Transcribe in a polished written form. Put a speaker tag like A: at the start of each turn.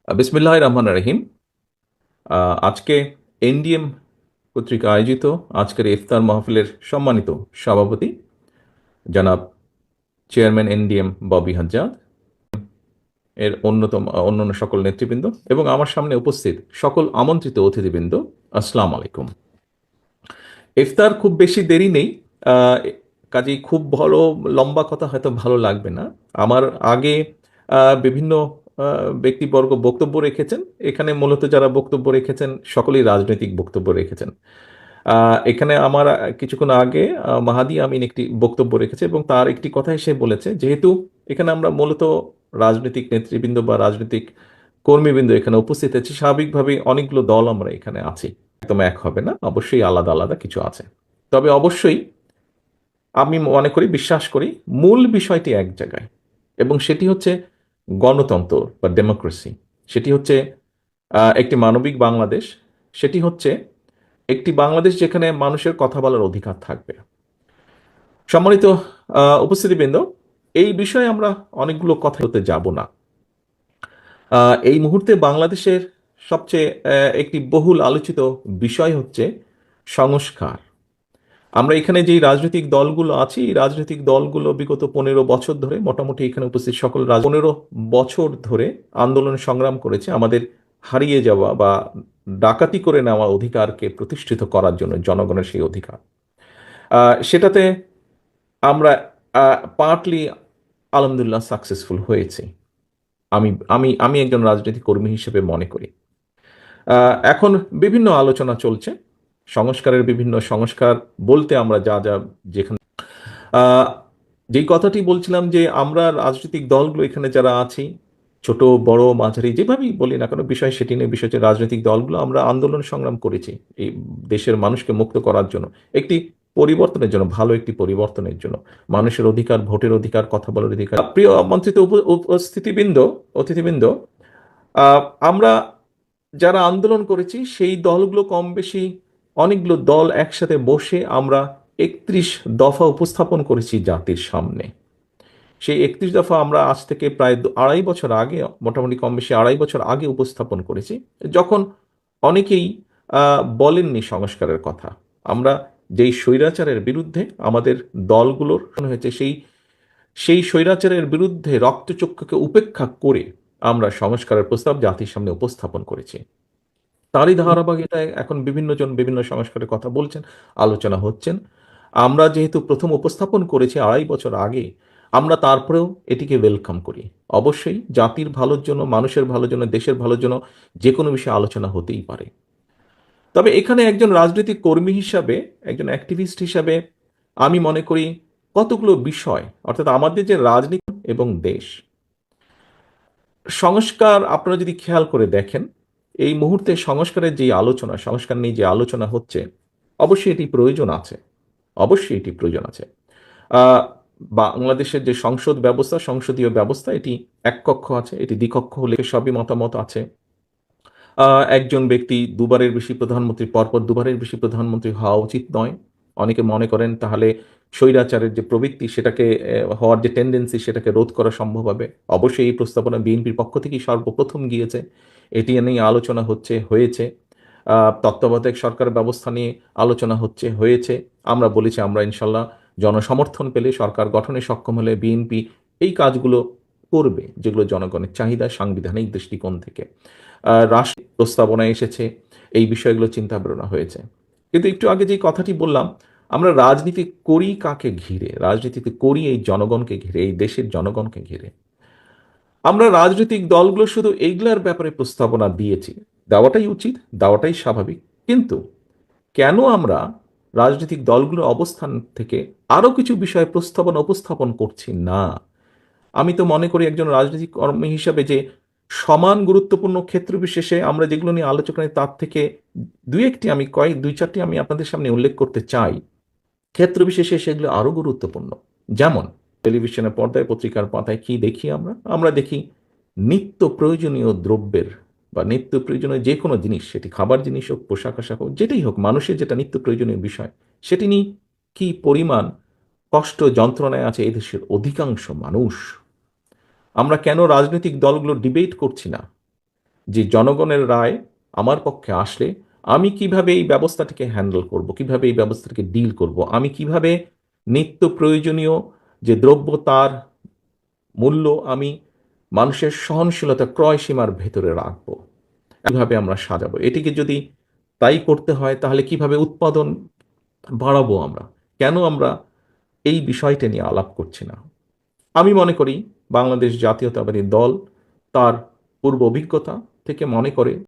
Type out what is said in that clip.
A: বিসমিল্লাহির রহমানির রহিম। আজকে এনডিএম কর্তৃক আয়োজিত আজকের ইফতার মাহফিলের সম্মানিত সভাপতি জনাব চেয়ারম্যান এনডিএম ববি হাজ্জাদ এর অন্যান্য সকল নেতৃবৃন্দ এবং আমার সামনে উপস্থিত সকল আমন্ত্রিত অতিথিবৃন্দ, আসসালামু আলাইকুম। ইফতার খুব বেশি দেরি নেই। আহ, কাজেই খুব ভালো লম্বা কথা হয়তো ভালো লাগবে না। আমার আগে বিভিন্ন ব্যক্তিবর্গ বক্তব্য রেখেছেন। এখানে মূলত যারা বক্তব্য রেখেছেন সকলেই রাজনৈতিক বক্তব্য রেখেছেন। এখানে আমার কিছুক্ষণ আগে মাহাদি আমিন একটি বক্তব্য রেখেছে এবং তার একটি কথা সে বলেছে, যেহেতু এখানে আমরা মূলত রাজনৈতিক নেতৃবৃন্দ বা রাজনৈতিক কর্মীবৃন্দ এখানে উপস্থিত আছে, স্বাভাবিকভাবেই অনেকগুলো দল আমরা এখানে আছি, একদম এক হবে না, অবশ্যই আলাদা আলাদা কিছু আছে। তবে অবশ্যই আমি মনে করি, বিশ্বাস করি, মূল বিষয়টি এক জায়গায়, এবং সেটি হচ্ছে গণতন্ত্র বা ডেমোক্রেসি। সেটি হচ্ছে একটি মানবিক বাংলাদেশ। সেটি হচ্ছে একটি বাংলাদেশ যেখানে মানুষের কথা বলার অধিকার থাকবে। সম্মানিত উপস্থিতিবৃন্দ, এই বিষয়ে আমরা অনেকগুলো কথা বলতে যাব না। এই মুহূর্তে বাংলাদেশের সবচেয়ে একটি বহুল আলোচিত বিষয় হচ্ছে সংস্কার। আমরা এখানে যেই রাজনৈতিক দলগুলো আছি, এই রাজনৈতিক দলগুলো বিগত 15 বছর ধরে, মোটামুটি এখানে উপস্থিত সকল 15 বছর ধরে আন্দোলন সংগ্রাম করেছে আমাদের হারিয়ে যাওয়া বা ডাকাতি করে নেওয়া অধিকারকে প্রতিষ্ঠিত করার জন্য, জনগণের সেই অধিকার। সেটাতে আমরা পার্টলি আলহামদুলিল্লাহ সাকসেসফুল হয়েছি। আমি আমি আমি একজন রাজনৈতিক কর্মী হিসেবে মনে করি। এখন বিভিন্ন আলোচনা চলছে সংস্কারের, বিভিন্ন সংস্কার বলতে আমরা যা যা যেখানে আহ, যেই কথাটি বলছিলাম, যে আমরা রাজনৈতিক দলগুলো এখানে যারা আছি, ছোট বড় মাঝারি যেভাবেই বলি না কেন, বিষয় সেটি নিয়ে, বিষয় হচ্ছে রাজনৈতিক দলগুলো আমরা আন্দোলন সংগ্রাম করেছি এই দেশের মানুষকে মুক্ত করার জন্য, একটি পরিবর্তনের জন্য, ভালো একটি পরিবর্তনের জন্য, মানুষের অধিকার, ভোটের অধিকার, কথা বলার অধিকার। প্রিয় আমন্ত্রিত উপস্থিতিবৃন্দ, অতিথিবৃন্দ, আহ, আমরা যারা আন্দোলন করেছি সেই দলগুলো কম বেশি অনেকগুলো দল একসাথে বসে আমরা 31 দফা উপস্থাপন করেছি জাতির সামনে। সেই 31 দফা আমরা আজ থেকে প্রায় 2.5 বছর আগে, মোটামুটি কম বেশি 2.5 বছর আগে উপস্থাপন করেছি, যখন অনেকেই বলেননি সংস্কারের কথা। আমরা যেই স্বৈরাচারের বিরুদ্ধে আমাদের দলগুলোর হয়েছে, সেই সেই স্বৈরাচারের বিরুদ্ধে রক্তচক্ষুকে উপেক্ষা করে আমরা সংস্কারের প্রস্তাব জাতির সামনে উপস্থাপন করেছি। তারই ধারাবাহিকতায় এখন বিভিন্ন জন বিভিন্ন সংস্কারের কথা বলছেন, আলোচনা হচ্ছেন। আমরা যেহেতু প্রথম উপস্থাপন করেছি 2.5 বছর আগে, আমরা তারপরেও এটিকে ওয়েলকাম করি। অবশ্যই জাতির ভালোর জন্য, মানুষের ভালোর জন্য, দেশের ভালোর জন্য যে কোনো বিষয়ে আলোচনা হতেই পারে। তবে এখানে একজন রাজনৈতিক কর্মী হিসাবে, একজন অ্যাক্টিভিস্ট হিসাবে আমি মনে করি কতগুলো বিষয়, অর্থাৎ আমাদের যে রাজনীতি এবং দেশ সংস্কার, আপনারা যদি খেয়াল করে দেখেন, এই মুহূর্তে সংস্কারের যে আলোচনা, সংস্কার নিয়ে যে আলোচনা হচ্ছে, অবশ্যই এটি প্রয়োজন আছে। অবশ্যই এটি প্রয়োজন আছে। আহ, বাংলাদেশের যে সংসদ ব্যবস্থা, সংসদীয় ব্যবস্থা, এটি এক কক্ষ আছে, এটি দ্বিকক্ষ হলে সবই মতামত আছে। একজন ব্যক্তি দুবারের বেশি প্রধানমন্ত্রী, পরপর দুবারের বেশি প্রধানমন্ত্রী হওয়া উচিত নয়। অনেকে মনে করেন তাহলে স্বৈরাচারের যে প্রবৃত্তি, সেটাকে হওয়ার যে টেন্ডেন্সি, সেটাকে রোধ করা সম্ভব হবে। অবশ্যই এই প্রস্তাবনা বিএনপির পক্ষ থেকেই সর্বপ্রথম গিয়েছে, এটি নিয়ে আলোচনা হয়েছে। তত্ত্বাবধায়ক সরকার ব্যবস্থা নিয়ে আলোচনা হয়েছে। আমরা বলেছি আমরা ইনশাল্লাহ জনসমর্থন পেলে, সরকার গঠনে সক্ষম হলে বিএনপি এই কাজগুলো করবে, যেগুলো জনগণের চাহিদা, সাংবিধানিক দৃষ্টিকোণ থেকে। রাষ্ট্র প্রস্তাবনা এসেছে, এই বিষয়গুলো চিন্তা ভাবনা হয়েছে। কিন্তু একটু আগে যে কথাটি বললাম, আমরা রাজনীতি করি কাকে ঘিরে? রাজনীতিতে করি এই জনগণকে ঘিরে, এই দেশের জনগণকে ঘিরে। আমরা রাজনৈতিক দলগুলো শুধু এইগুলার ব্যাপারে প্রস্তাবনা দিয়েছি, দেওয়াটাই উচিত, দেওয়াটাই স্বাভাবিক। কিন্তু কেন আমরা রাজনৈতিক দলগুলোর অবস্থান থেকে আরো কিছু বিষয়ে প্রস্তাবনা উপস্থাপন করছি না? আমি তো মনে করি একজন রাজনৈতিক কর্মী হিসাবে যে সমান গুরুত্বপূর্ণ ক্ষেত্র বিশেষে আমরা যেগুলো নিয়ে আলোচনা করি, তার থেকে দুই চারটি আমি আপনাদের সামনে উল্লেখ করতে চাই। ক্ষেত্র বিশেষে সেগুলো আরো গুরুত্বপূর্ণ। যেমন টেলিভিশনের পর্দায়, পত্রিকার পাতায় কি দেখি আমরা? আমরা দেখি নিত্য প্রয়োজনীয় দ্রব্যের বা নিত্য প্রয়োজনীয় যে কোনো জিনিস, সেটি খাবার জিনিস হোক, পোশাক আশাক হোক, যেটাই হোক, মানুষের যেটা নিত্য প্রয়োজনীয় বিষয়, সেটি নিয়ে কি পরিমাণ কষ্ট যন্ত্রণায় আছে এদেশের অধিকাংশ মানুষ। আমরা কেন রাজনৈতিক দলগুলো ডিবেট করছি না? যে জনগণের রায় আমার পক্ষে আসলে আমি কিভাবে এই ব্যবস্থাটাকে হ্যান্ডেল করব, কিভাবে এই ব্যবস্থাটাকে ডিল করব, আমি কিভাবে নিত্য প্রয়োজনীয় যে দ্রব্য তার মূল্য আমি মানুষের সহনশীলতা ক্রয় সীমার ভেতরে রাখবো, কিভাবে আমরা সাজাবো এটিকে যদি তাই করতে হয় তাহলে কিভাবে উৎপাদন বাড়াবো আমরা, কেন আমরা এই বিষয়টা নিয়ে আলাপ করছি না। আমি মনে করি বাংলাদেশ জাতীয়তাবাদী দল তার পূর্ব অভিজ্ঞতা থেকে মনে করে